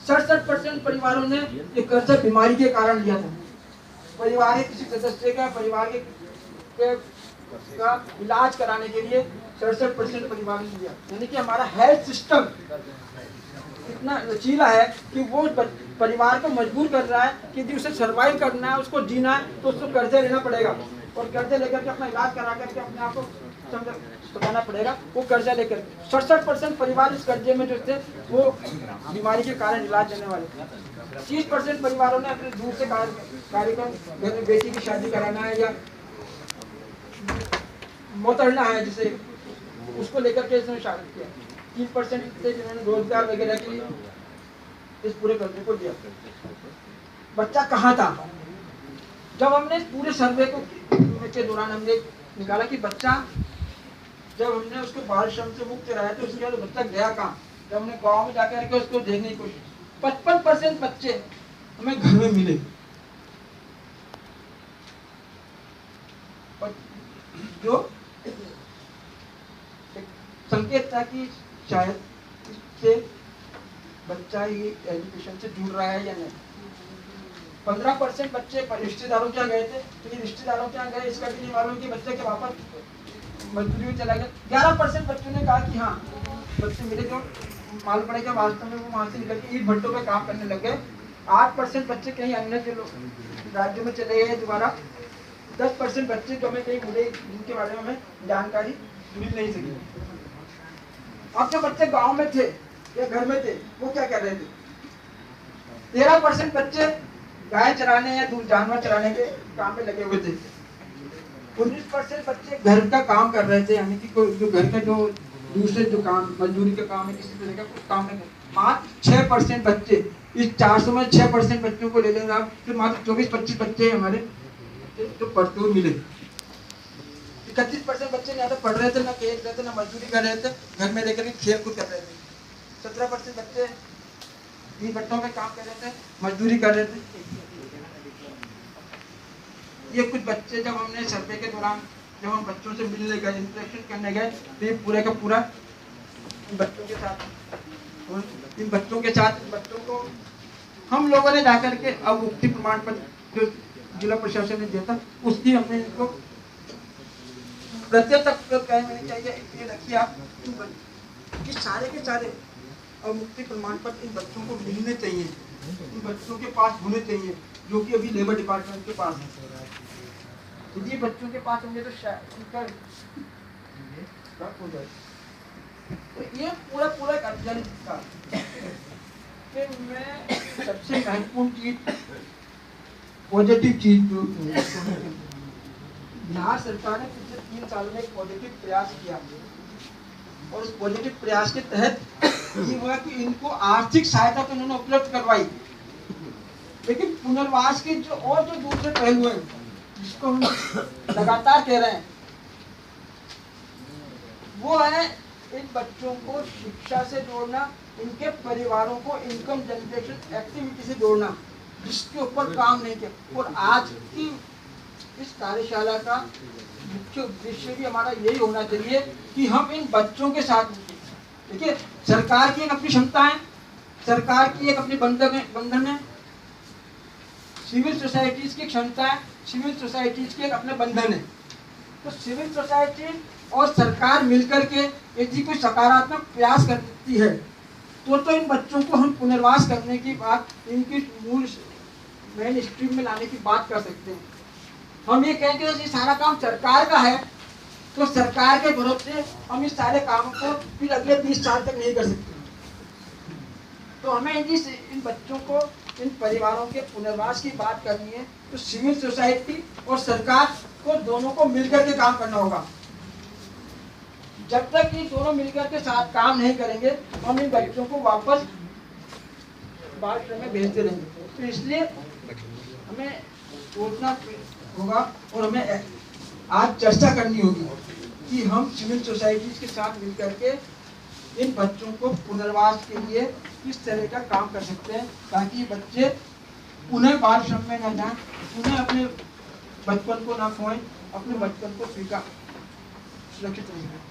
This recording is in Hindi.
67% परिवारों ने ये कर्जा बीमारी के कारण लिया था। परिवार के किसी सदस्य का परिवार का इलाज कराने के लिए 67% परिवार ने लिया। यानी कि हमारा हेल्थ सिस्टम इतना लचीला है कि वो परिवार को मजबूर कर रहा है कि यदि उसे सर्वाइव करना है, उसको जीना है, तो उसको कर्जा लेना पड़ेगा और कर्जा लेकर के अपना इलाज करा करके अपने आप को बताना पड़ेगा। वो कर्जा लेकर 67% परिवार इस कर्जे में जो थे वो बीमारी के कारण इलाज लेने वाले थे। 30% परिवारों ने अपने दूर से कार्यक्रम, घर में बेटी की शादी कराना है या मोतरना है जिसे, उसको लेकर के इसने शादी किया। 3% थे जिन्होंने रोजगार वगैरह के लिए इस पूरे कर्जे को दिया। बच्चा कहाँ था? जब हमने इस पूरे सर्वे को के दौरान हमने निकाला कि बच्चा, जब हमने उसको बाल श्रम से मुक्त कराया तो उसके बाद बच्चा गया कहाँ? जब हमने गांव में जाकर के उसको देखने की कोशिश, 55% बच्चे हमें घर में मिले। जो संकेत था कि शायद इससे बच्चा ये एजुकेशन से जुड़ रहा है या नहीं। 15% बच्चे रिश्तेदारों के यहाँ गए थे, तो रिश्तेदारों के यहाँ गए इसका भी नहीं मालूम कि बच्चे के वापस मजदूरी में चला गया। 11% बच्चों ने कहा कि हाँ बच्चे मिले, जो मालूम पड़ेगा वास्तव में वो वहाँ से निकल के ईट भट्टों पे काम करने लग गए। 8% बच्चे कहीं अन्य राज्यों में चले गए दोबारा। 10% बच्चे जो हमें कहीं मिले जिनके बारे में हमें जानकारी मिल नहीं सकी। अब जो बच्चे गांव में थे या घर में थे वो क्या कर रहे थे? 13% बच्चे गाय चराने या जानवर चराने के काम में लगे हुए थे। 19% बच्चे घर का काम कर रहे थे, यानी कि जो घर का जो दूसरे जो काम, मजदूरी का काम है, किसी तरह का कुछ काम नहीं। मात्र 6% बच्चे, इस 400 में 6% बच्चों को ले लेंगे फिर मात्र 24-25 बच्चे हमारे जो पढ़ते हुए मिले। 31% बच्चे ना तो पढ़ रहे थे, ना खेल रहे थे, ना मजदूरी कर रहे थे, घर में रहकर खेल कूद कर रहे थे। 17% बच्चे इन भट्टों में काम कर रहे थे, मजदूरी कर रहे थे। ये कुछ बच्चे जब हमने सर्वे के दौरान जब हम बच्चों से मिलने गए, इंटरेक्शन करने गए, तो ये पूरा का पूरा इन बच्चों को हम लोगों ने जाकर के अब मुक्ति प्रमाण पत्र जो जिला प्रशासन ने दिया था उसकी हमने इनको प्रत्यक्ष कहना चाहिए। ये रखिए आप कि सारे के सारे अब मुक्ति प्रमाण पत्र इन बच्चों को मिलने चाहिए, इन बच्चों के पास होने चाहिए, जो कि अभी लेबर डिपार्टमेंट के पास है। यदि बच्चों के पास होंगे तो उनका हो जाए। तो ये पूरा एक अध्ययन था। फिर मैं सबसे महत्वपूर्ण चीज, पॉजिटिव चीज जो बिहार सरकार ने पिछले 3 साल में एक पॉजिटिव प्रयास किया और उस पॉजिटिव प्रयास के तहत ये हुआ कि इनको आर्थिक सहायता तो उन्होंने उपलब्ध करवाई, लेकिन पुनर्वास के जो दूसरे पहलू हैं जिसको हम लगातार कह रहे हैं वो है इन बच्चों को शिक्षा से जोड़ना, इनके परिवारों को इनकम जनरेशन एक्टिविटी से जोड़ना, जिसके ऊपर काम नहीं किया। और आज की इस कार्यशाला का मुख्य उद्देश्य भी हमारा यही होना चाहिए कि हम इन बच्चों के साथ, देखिए सरकार की एक अपनी क्षमता है, सरकार की एक अपनी बंधन है, सिविल सोसाइटीज की क्षमता है, सिविल सोसाइटीज के एक अपने बंधन है। तो सिविल सोसाइटी और सरकार मिलकर के यदि कोई सकारात्मक प्रयास करती है तो इन बच्चों को हम पुनर्वास करने की बात, इनकी मूल मेन स्ट्रीम में लाने की बात कर सकते हैं। हम ये कहें कि ये सारा काम सरकार का है तो सरकार के भरोसे हम इस सारे कामों को फिर अगले 20 साल तक नहीं कर सकते। तो हमें इन बच्चों को, इन परिवारों के पुनर्वास की बात करनी है तो सिविल सोसाइटी और सरकार को दोनों को मिलकर के काम करना होगा। जब तक ये दोनों मिलकर के साथ काम नहीं करेंगे हम इन बच्चों को वापस बाल श्रम में भेजते रहेंगे। तो इसलिए हमें सोचना होगा और हमें आज चर्चा करनी होगी कि हम सिविल सोसाइटीज के साथ मिलकर के इन बच्चों को पुनर्वास के लिए किस तरह का काम कर सकते हैं ताकि बच्चे उन्हें बाल श्रम में न जाएं, उन्हें अपने बचपन को ना खोएं, अपने बचपन को सुरक्षित रखें।